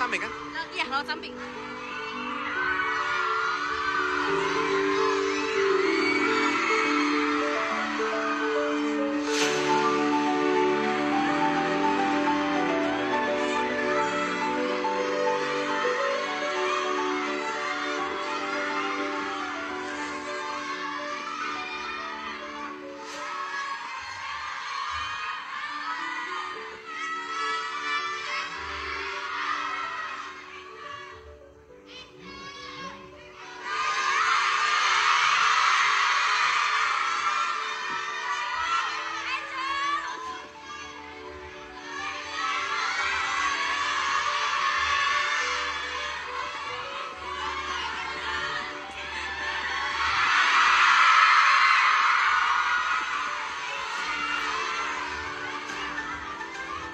samping kan? Iya, laut samping.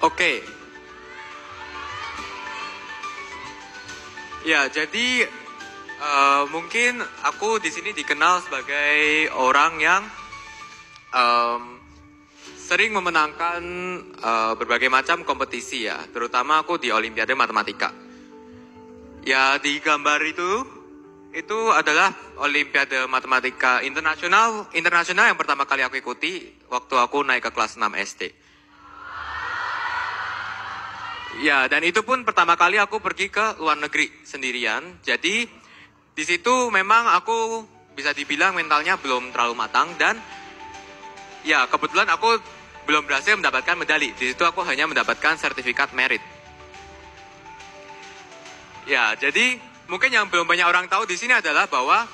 Oke. Ya, jadi mungkin aku di sini dikenal sebagai orang yang sering memenangkan berbagai macam kompetisi ya, terutama aku di Olimpiade Matematika. Ya, di gambar itu adalah Olimpiade Matematika internasional yang pertama kali aku ikuti waktu aku naik ke kelas 6 SD. Ya, dan itu pun pertama kali aku pergi ke luar negeri sendirian. Jadi di situ memang aku bisa dibilang mentalnya belum terlalu matang dan ya kebetulan aku belum berhasil mendapatkan medali. Di situ aku hanya mendapatkan sertifikat merit. Ya, jadi mungkin yang belum banyak orang tahu di sini adalah bahwa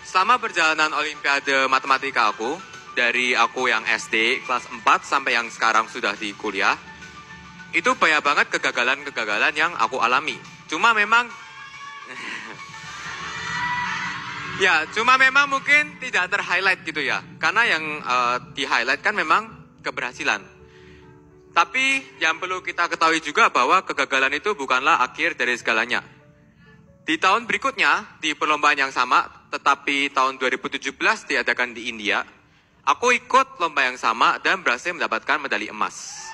selama perjalanan Olimpiade Matematika aku, dari aku yang SD kelas 4 sampai yang sekarang sudah di kuliah, itu banyak banget kegagalan-kegagalan yang aku alami. Cuma memang cuma memang mungkin tidak ter-highlight gitu ya. Karena yang di-highlight kan memang keberhasilan. Tapi yang perlu kita ketahui juga bahwa kegagalan itu bukanlah akhir dari segalanya. Di tahun berikutnya, di perlombaan yang sama, tetapi tahun 2017 diadakan di India, aku ikut lomba yang sama dan berhasil mendapatkan medali emas.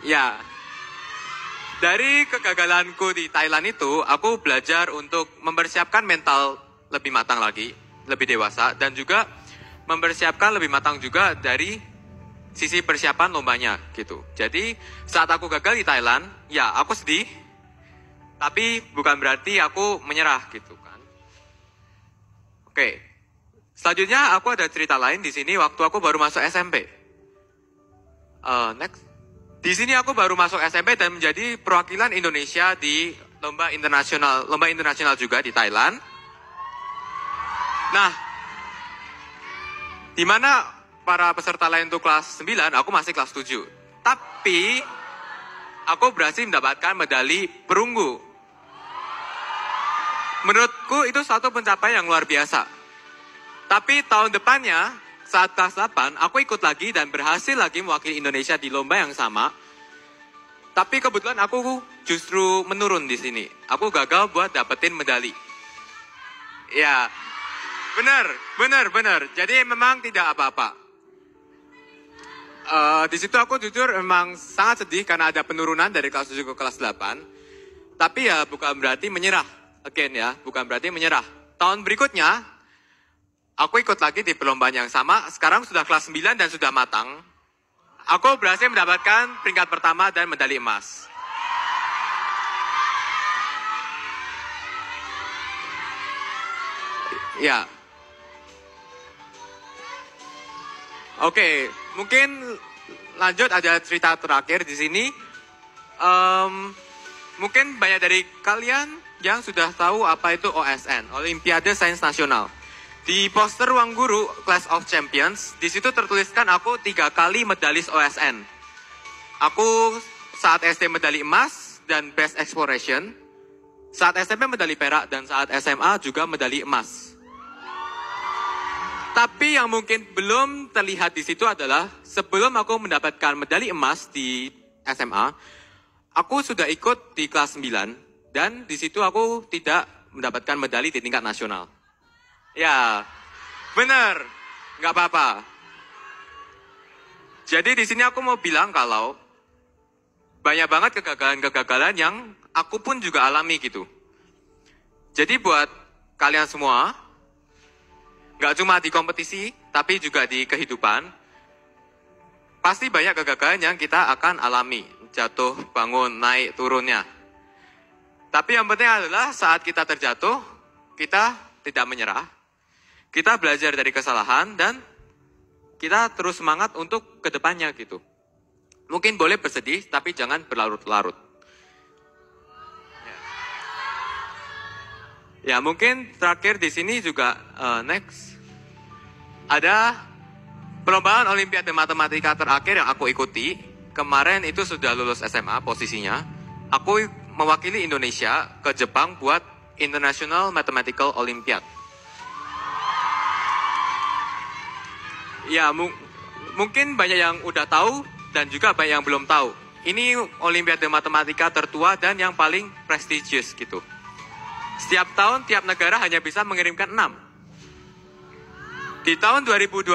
Ya, dari kegagalanku di Thailand itu, aku belajar untuk mempersiapkan mental lebih matang lagi, lebih dewasa, dan juga mempersiapkan lebih matang juga dari sisi persiapan lombanya gitu. Jadi saat aku gagal di Thailand, ya aku sedih, tapi bukan berarti aku menyerah gitu kan. Oke, selanjutnya aku ada cerita lain di sini waktu aku baru masuk SMP. Next. Di sini aku baru masuk SMP dan menjadi perwakilan Indonesia di lomba internasional juga di Thailand. Nah, di mana para peserta lain itu kelas 9, aku masih kelas 7. Tapi aku berhasil mendapatkan medali perunggu. Menurutku itu satu pencapaian yang luar biasa. Tapi tahun depannya, saat kelas 8, aku ikut lagi dan berhasil lagi mewakili Indonesia di lomba yang sama. Tapi kebetulan aku justru menurun di sini. Aku gagal buat dapetin medali. Ya, benar. Jadi memang tidak apa-apa. Di situ aku jujur memang sangat sedih karena ada penurunan dari kelas 7 ke kelas 8. Tapi ya bukan berarti menyerah. Again ya, bukan berarti menyerah. Tahun berikutnya, aku ikut lagi di perlombaan yang sama, sekarang sudah kelas 9 dan sudah matang. Aku berhasil mendapatkan peringkat pertama dan medali emas. Ya. Oke, mungkin lanjut ada cerita terakhir di sini. Mungkin banyak dari kalian yang sudah tahu apa itu OSN, Olimpiade Sains Nasional. Di poster ruang guru Class of Champions, di situ tertuliskan aku 3 kali medalis OSN. Aku saat SD medali emas dan Best Exploration, saat SMP medali perak dan saat SMA juga medali emas. Tapi yang mungkin belum terlihat di situ adalah sebelum aku mendapatkan medali emas di SMA, aku sudah ikut di kelas 9 dan di situ aku tidak mendapatkan medali di tingkat nasional. Ya, benar, nggak apa-apa. Jadi di sini aku mau bilang kalau banyak banget kegagalan-kegagalan yang aku pun juga alami gitu. Jadi buat kalian semua, nggak cuma di kompetisi, tapi juga di kehidupan, pasti banyak kegagalan yang kita akan alami. Jatuh, bangun, naik, turunnya. Tapi yang penting adalah saat kita terjatuh, kita tidak menyerah. Kita belajar dari kesalahan dan kita terus semangat untuk kedepannya gitu. Mungkin boleh bersedih, tapi jangan berlarut-larut. Ya mungkin terakhir di sini juga next. Ada perlombaan Olimpiade Matematika terakhir yang aku ikuti. Kemarin itu sudah lulus SMA posisinya. Aku mewakili Indonesia ke Jepang buat International Mathematical Olympiad. Ya, mungkin banyak yang udah tahu dan juga banyak yang belum tahu. Ini Olimpiade Matematika tertua dan yang paling prestisius gitu. Setiap tahun, tiap negara hanya bisa mengirimkan 6. Di tahun 2022,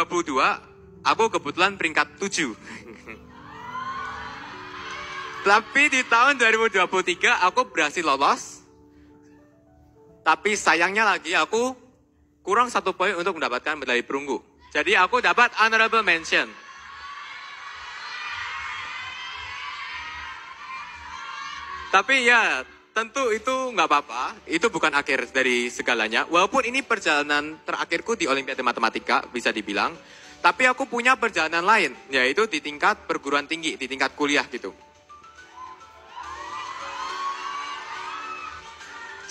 aku kebetulan peringkat 7. Tapi di tahun 2023, aku berhasil lolos. Tapi sayangnya lagi, aku kurang 1 poin untuk mendapatkan medali perunggu. Jadi aku dapat honorable mention. Tapi ya, tentu itu nggak apa-apa. Itu bukan akhir dari segalanya. Walaupun ini perjalanan terakhirku di Olimpiade Matematika, bisa dibilang. Tapi aku punya perjalanan lain, yaitu di tingkat perguruan tinggi, di tingkat kuliah gitu.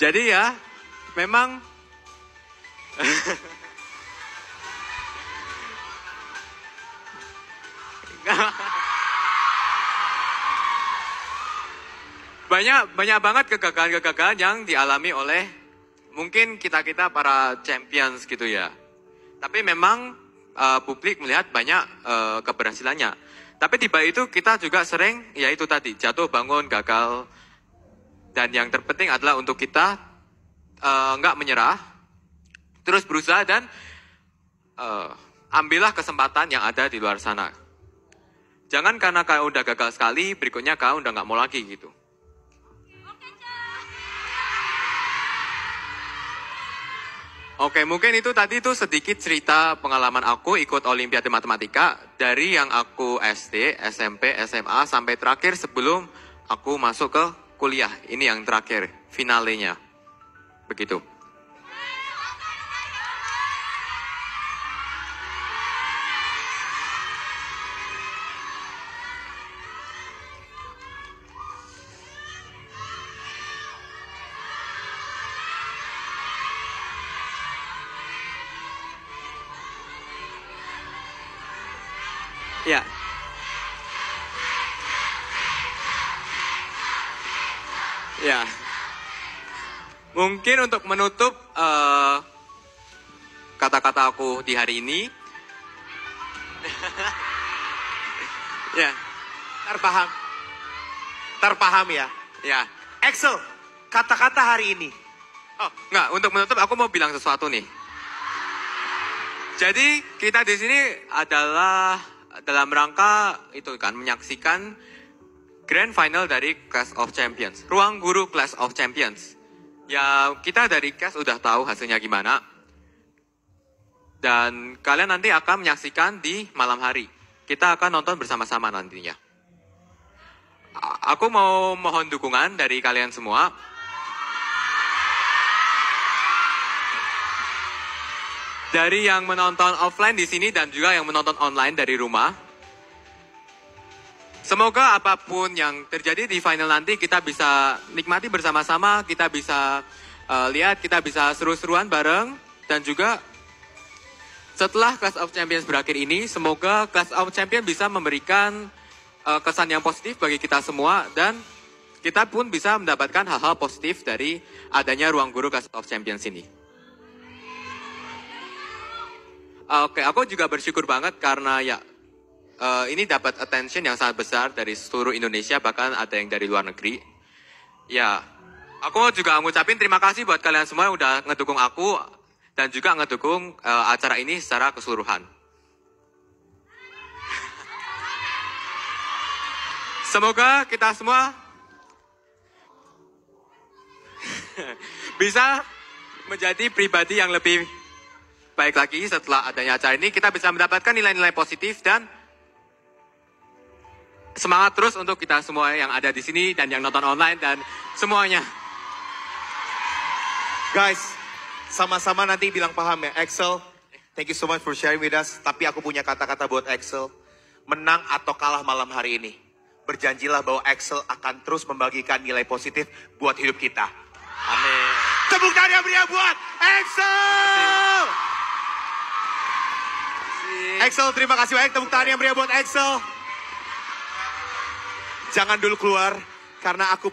Jadi ya, memang banyak banget kegagalan-kegagalan yang dialami oleh mungkin kita-kita para champions gitu ya. Tapi memang publik melihat banyak keberhasilannya. Tapi di balik itu kita juga sering, ya itu tadi, jatuh, bangun, gagal. Dan yang terpenting adalah untuk kita nggak menyerah, terus berusaha dan ambillah kesempatan yang ada di luar sana. Jangan karena kau udah gagal sekali, berikutnya kau udah nggak mau lagi gitu. Oke, mungkin itu tadi tuh sedikit cerita pengalaman aku ikut Olimpiade Matematika dari yang aku SD, SMP, SMA sampai terakhir sebelum aku masuk ke kuliah. Ini yang terakhir, finalenya. Begitu. Ya. Ya. Mungkin untuk menutup kata-kata aku di hari ini. Ya. Terpaham. Terpaham ya. Ya. Axel, kata-kata hari ini. Oh, enggak, untuk menutup aku mau bilang sesuatu nih. Jadi, kita di sini adalah dalam rangka itu kan menyaksikan Grand Final dari Clash of Champions, Ruang Guru Clash of Champions. Ya, kita dari Clash udah tahu hasilnya gimana. Dan kalian nanti akan menyaksikan di malam hari. Kita akan nonton bersama-sama nantinya. Aku mau mohon dukungan dari kalian semua. Dari yang menonton offline di sini dan juga yang menonton online dari rumah. Semoga apapun yang terjadi di final nanti kita bisa nikmati bersama-sama, kita bisa lihat, kita bisa seru-seruan bareng. Dan juga setelah Clash of Champions berakhir ini, semoga Clash of Champions bisa memberikan kesan yang positif bagi kita semua. Dan kita pun bisa mendapatkan hal-hal positif dari adanya Ruang Guru Clash of Champions ini. Oke, aku juga bersyukur banget karena ya ini dapat attention yang sangat besar dari seluruh Indonesia, bahkan ada yang dari luar negeri. Ya, aku juga ngucapin terima kasih buat kalian semua yang udah ngedukung aku dan juga ngedukung acara ini secara keseluruhan. Semoga kita semua bisa menjadi pribadi yang lebih baik lagi setelah adanya acara ini. Kita bisa mendapatkan nilai-nilai positif dan semangat terus untuk kita semua yang ada di sini dan yang nonton online dan semuanya. Guys, sama-sama nanti bilang paham ya. Axel, thank you so much for sharing with us. Tapi aku punya kata-kata buat Axel. Menang atau kalah malam hari ini, berjanjilah bahwa Axel akan terus membagikan nilai positif buat hidup kita. Amin. Tepuk tangan yang meriah buat Axel! Axel, terima kasih banyak. Tepuk tangan yang meriah buat Axel. Jangan dulu keluar, karena aku